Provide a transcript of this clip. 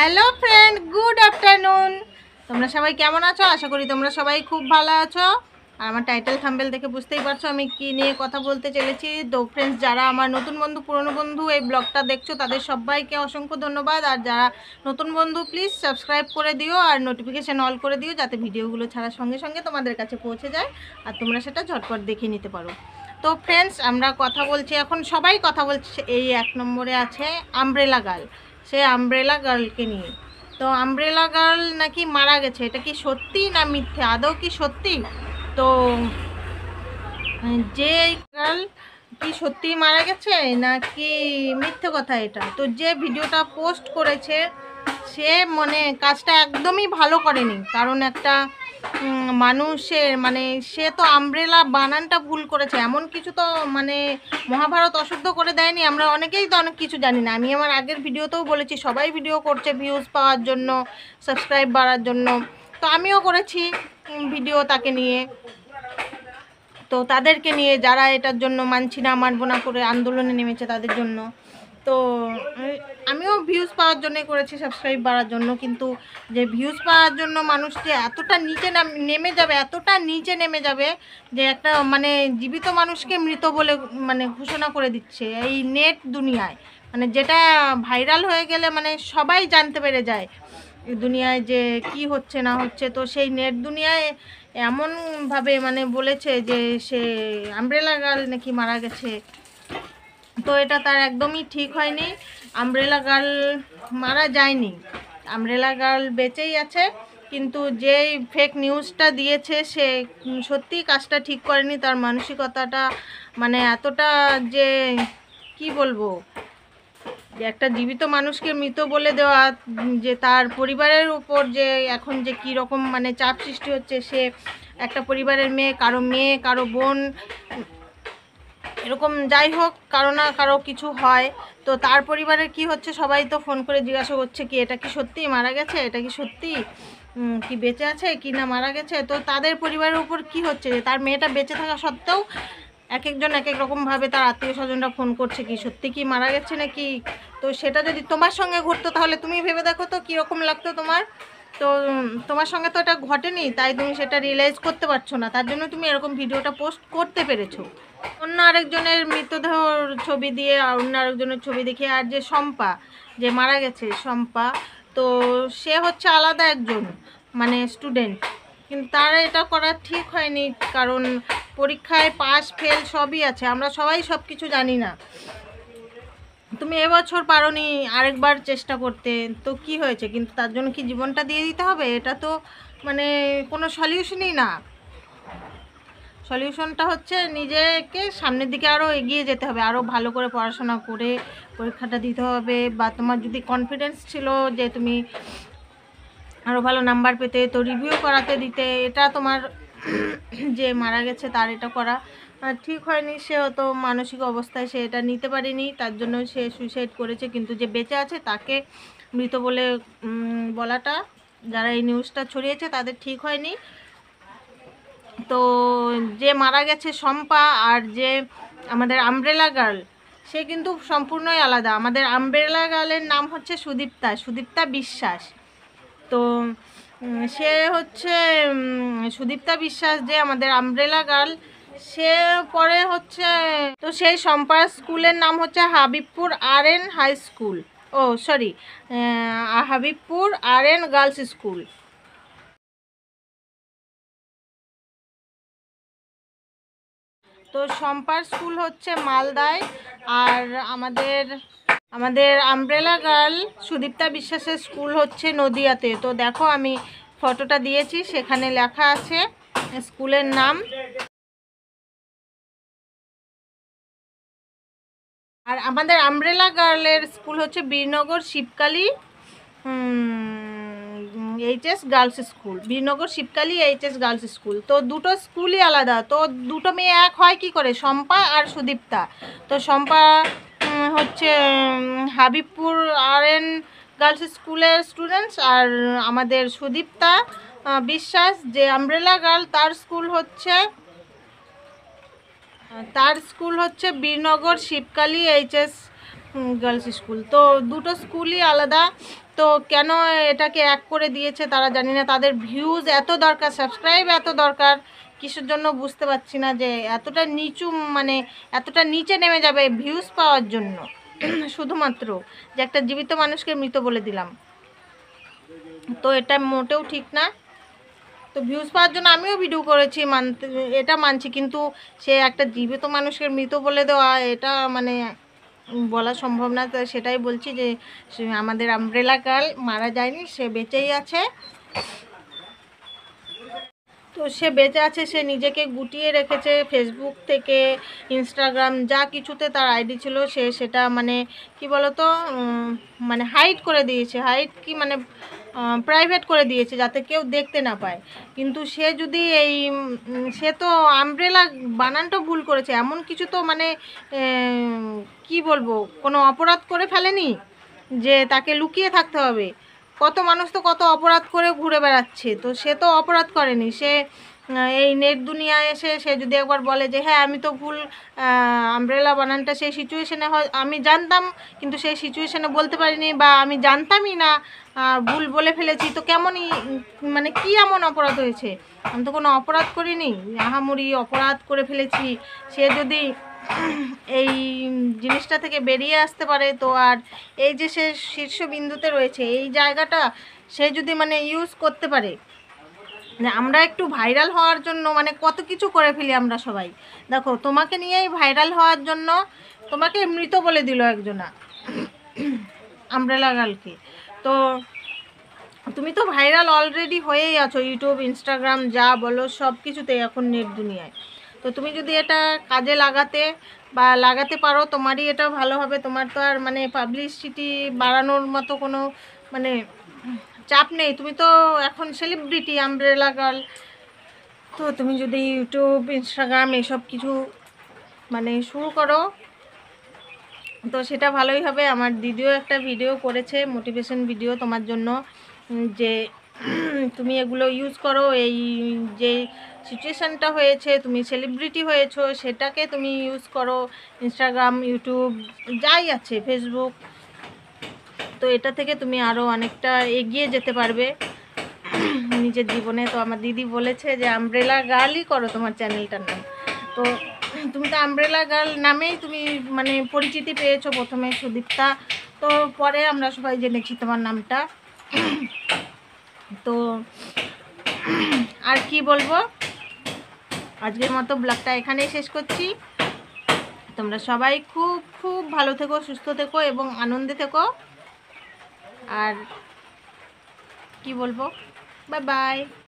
Hello friend, good afternoon. তোমরা সবাই কেমন আছো? আশা করি তোমরা সবাই খুব ভালো আছো। আর আমার টাইটেল থাম্বনেল দেখে বুঝতেই পারছো আমি কি নিয়ে কথা বলতে চলেছি। তো ফ্রেন্ডস, যারা আমার নতুন বন্ধু পুরনো বন্ধু এই ব্লগটা দেখছো তাদের সবাইকে অসংখ্য ধন্যবাদ। আর যারা নতুন বন্ধু প্লিজ সাবস্ক্রাইব করে দিও আর নোটিফিকেশান অল করে দিও, যাতে ভিডিওগুলো ছাড়ার সঙ্গে সঙ্গে তোমাদের কাছে পৌঁছে যায় আর তোমরা সেটা ঝটপট দেখে নিতে পারো। তো ফ্রেন্ডস, আমরা কথা বলছি, এখন সবাই কথা বলছে, এই 1 নম্বরে আছে আমব্রেলা গার্ল। সে আমব্রেলা গার্লকে নিয়ে। তো আমব্রেলা গার্ল নাকি মারা গেছে, এটা কি সত্যি না মিথ্যে, আদৌ কি সত্যি? তো যে গার্ল কি সত্যি মারা গেছে নাকি মিথ্যে কথা এটা? তো যে ভিডিওটা পোস্ট করেছে সে মানে কাজটা একদমই ভালো করেনি, কারণ একটা মানুষের মানে সে তো আমব্রেলা বানানটা ভুল করেছে, এমন কিছু তো মানে মহাভারত অশুদ্ধ করে দেয়নি। আমরা অনেকেই তো অনেক কিছু জানি না। আমি আমার আগের ভিডিওতেও বলেছি সবাই ভিডিও করছে ভিউজ পাওয়ার জন্য, সাবস্ক্রাইব বাড়ার জন্য। তো আমিও করেছি ভিডিও তাকে নিয়ে, তো তাদেরকে নিয়ে যারা এটার জন্য মানছি না মানবো না করে আন্দোলনে নেমেছে তাদের জন্য। তো আমিও ভিউজ পাওয়ার জন্যই করেছি, সাবস্ক্রাইব বাড়ার জন্য। কিন্তু যে ভিউজ পাওয়ার জন্য মানুষ যে এতটা নিচে নেমে যাবে, এতটা নিচে নেমে যাবে যে একটা মানে জীবিত মানুষকে মৃত বলে মানে ঘোষণা করে দিচ্ছে এই নেট দুনিয়ায়, মানে যেটা ভাইরাল হয়ে গেলে মানে সবাই জানতে পেরে যায় এই দুনিয়ায় যে কি হচ্ছে না হচ্ছে। তো সেই নেট দুনিয়ায় এমনভাবে মানে বলেছে যে সে আমব্রেলা গার্ল নাকি মারা গেছে। তো এটা তার একদমই ঠিক হয়নি। আমব্রেলা গার্ল মারা যায়নি, আমব্রেলা গার্ল বেঁচেই আছে। কিন্তু যেই ফেক নিউজটা দিয়েছে সে সত্যিই কাজটা ঠিক করেনি। তার মানসিকতাটা মানে এতটা যে কি বলবো, যে একটা জীবিত মানুষকে মৃত বলে দেওয়া, যে তার পরিবারের উপর যে এখন যে কী রকম মানে চাপ সৃষ্টি হচ্ছে। সে একটা পরিবারের মেয়ে কারো বোন, এরকম যাই হোক কারো না কারো কিছু হয়। তো তার পরিবারের কি হচ্ছে সবাই তো ফোন করে জিজ্ঞাসা করছে কি এটা কি সত্যি মারা গেছে, এটা কি সত্যি কি বেঁচে আছে কি না মারা গেছে। তো তাদের পরিবারের উপর কি হচ্ছে যে তার মেয়েটা বেঁচে থাকা সত্ত্বেও এক একজন এক এক রকমভাবে তার আত্মীয় স্বজনরা ফোন করছে কি সত্যি কি মারা গেছে নাকি। তো সেটা যদি তোমার সঙ্গে ঘটতো তাহলে তুমি ভেবে দেখো তো কীরকম লাগতো তোমার। তো তোমার সঙ্গে তো এটা ঘটেনি, তাই তুমি সেটা রিয়েলাইজ করতে পারছো না, তার জন্য তুমি এরকম ভিডিওটা পোস্ট করতে পেরেছো অন্য আরেকজনের মৃতদেহর ছবি দিয়ে আর অন্য আরেকজনের ছবি দেখিয়ে। আর যে শম্পা যে মারা গেছে, শম্পা, তো সে হচ্ছে আলাদা একজন মানে স্টুডেন্ট, কিন্তু তার এটা করা ঠিক হয়নি, কারণ পরীক্ষায় পাস ফেল সবই আছে, আমরা সবাই সব কিছু জানি না। তুমি এবছর পারোনি আরেকবার চেষ্টা করতে, তো কি হয়েছে, কিন্তু তার জন্য কি জীবনটা দিয়ে দিতে হবে? এটা তো মানে কোনো সলিউশনই না। সলিউশনটা হচ্ছে নিজেকে সামনের দিকে আরও এগিয়ে যেতে হবে, আরও ভালো করে পড়াশোনা করে পরীক্ষাটা দিতে হবে। বা তোমার যদি কনফিডেন্স ছিল যে তুমি আরও ভালো নাম্বার পেতে, তো রিভিউ করাতে দিতে। এটা তোমার যে মারা গেছে তার এটা করা ঠিক হয়নি, সে হয়তো মানসিক অবস্থায় সে এটা নিতে পারেনি, তার জন্য সে সুইসাইড করেছে। কিন্তু যে বেঁচে আছে তাকে মৃত বলে বলাটা যারা এই নিউজটা ছড়িয়েছে তাদের ঠিক হয়নি। তো যে মারা গেছে শম্পা আর যে আমাদের আমব্রেলা গার্ল সে কিন্তু সম্পূর্ণই আলাদা। আমাদের আমব্রেলা গার্লের নাম হচ্ছে সুদীপ্তা বিশ্বাস। তো সে হচ্ছে সুদীপ্তা বিশ্বাস যে আমাদের আমব্রেলা গার্ল, সে পরে হচ্ছে, তো সেই শম্পার স্কুলের নাম হচ্ছে হাবিবপুর RN হাই স্কুল, ও sorry Habibpur RN girls school. তো শম্পার স্কুল হচ্ছে মালদায়, আর আমাদের আমাদের আমব্রেলা গার্ল সুদীপ্তা বিশ্বাসের স্কুল হচ্ছে নদিয়াতে। তো দেখো আমি ফটোটা দিয়েছি, সেখানে লেখা আছে স্কুলের নাম। আর আমাদের আমব্রেলা গার্লের স্কুল হচ্ছে Birnagar Shibkali HS girls school, Birnagar Shibkali HS girls school. তো দুটো স্কুলই আলাদা, তো দুটো মেয়ে এক হয় কি করে, শম্পা আর সুদীপ্তা। তো শম্পা হচ্ছে হাবিবপুর RN গার্লস স্কুলের স্টুডেন্টস, আর আমাদের সুদীপ্তা বিশ্বাস যে আমব্রেলা গার্ল তার স্কুল হচ্ছে Birnagar Shibkali HS girls school. তো দুটো স্কুলই আলাদা। তো কেন এটাকে এক করে দিয়েছে তারা জানি না। তাদের ভিউজ এত দরকার, সাবস্ক্রাইব এত দরকার, কিসের জন্য বুঝতে পারছি না, যে এতটা নিচু মানে এতটা নিচে নেমে যাবে ভিউজ পাওয়ার জন্য শুধুমাত্র যে একটা জীবিত মানুষকে মৃত বলে দিলাম। তো এটা মোটেও ঠিক না। তো ভিউজ পাওয়ার জন্য আমিও ভিডিও করেছি, মানতে এটা মানছি, কিন্তু সে একটা জীবিত মানুষকে মৃত বলে দেওয়া এটা মানে বলা সম্ভব না। তো সেটাই বলছি যে আমাদের আমব্রেলা গার্ল মারা যায়নি, সে বেঁচেই আছে। তো সে বেঁচে আছে, সে নিজেকে গুটিয়ে রেখেছে। ফেসবুক থেকে ইনস্টাগ্রাম যা কিছুতে তার আইডি ছিল সে সেটা মানে কি বলতো মানে হাইড করে দিয়েছে। হাইড কি মানে প্রাইভেট করে দিয়েছে যাতে কেউ দেখতে না পায়। কিন্তু সে যদি এই সে তো আমব্রেলা বানানটা ভুল করেছে, এমন কিছু তো মানে কি বলবো, কোনো অপরাধ করে ফেলেনি যে তাকে লুকিয়ে থাকতে হবে। কত মানুষ তো কত অপরাধ করে ঘুরে বেড়াচ্ছে, তো সে তো অপরাধ করেনি। সে এই নেট দুনিয়ায় এসে সে যদি একবার বলে যে হ্যাঁ আমি তো ভুল আমব্রেলা বানানটা সেই সিচুয়েশনে হয় আমি জানতাম, কিন্তু সেই সিচুয়েশনে বলতে পারিনি, বা আমি জানতামই না, ভুল বলে ফেলেছি, তো কেমনই মানে কি এমন অপরাধ হয়েছে? আমি তো কোনো অপরাধ করিনি, আহামরি অপরাধ করে ফেলেছি। সে যদি এই জিনিসটা থেকে বেরিয়ে আসতে পারে, তো আর এই যে সে শীর্ষবিন্দুতে রয়েছে এই জায়গাটা সে যদি মানে ইউজ করতে পারে, আমরা একটু ভাইরাল হওয়ার জন্য মানে কত কিছু করে ফেলি আমরা সবাই। দেখো তোমাকে নিয়েই ভাইরাল হওয়ার জন্য তোমাকে মৃত বলে দিল একজনা, আমব্রেলা গার্লকে। তো তুমি তো ভাইরাল অলরেডি হয়েই আছো, ইউটিউব ইনস্টাগ্রাম যা বলো সব কিছুতে এখন নেট দুনিয়ায়। তো তুমি যদি এটা কাজে লাগাতে পারো তোমারই এটা ভালো হবে। তোমার তো আর মানে পাবলিসিটি বাড়ানোর মতো কোনো মানে চাপ নেই, তুমি তো এখন সেলিব্রিটি আমব্রেলা গার্ল। তো তুমি যদি ইউটিউব ইনস্টাগ্রাম এসব কিছু মানে শুরু করো তো সেটা ভালোই হবে। আমার দিদিও একটা ভিডিও করেছে, মোটিভেশন ভিডিও তোমার জন্য, যে তুমি এগুলো ইউজ করো। এই যে সিচুয়েশানটা হয়েছে, তুমি সেলিব্রিটি হয়েছো, সেটাকে তুমি ইউজ করো। ইনস্টাগ্রাম, ইউটিউব যাই আছে, ফেসবুক, তো এটা থেকে তুমি আরও অনেকটা এগিয়ে যেতে পারবে নিজের জীবনে। তো আমার দিদি বলেছে যে আমব্রেলা গার্লই করো তোমার চ্যানেলটার নাম। তো তুমি তো আমব্রেলা গার্ল নামেই তুমি মানে পরিচিতি পেয়েছো প্রথমে সুদীপ্তা, তো পরে আমরা সবাই জেনেছি তোমার নামটা। তো আর কি বলবো, আজকের মতো ব্লগটা এখানেই শেষ করছি। তোমরা সবাই খুব খুব ভালো থেকো, সুস্থ থেকো এবং আনন্দে থেকো। আর কি বলবো, বাই বাই।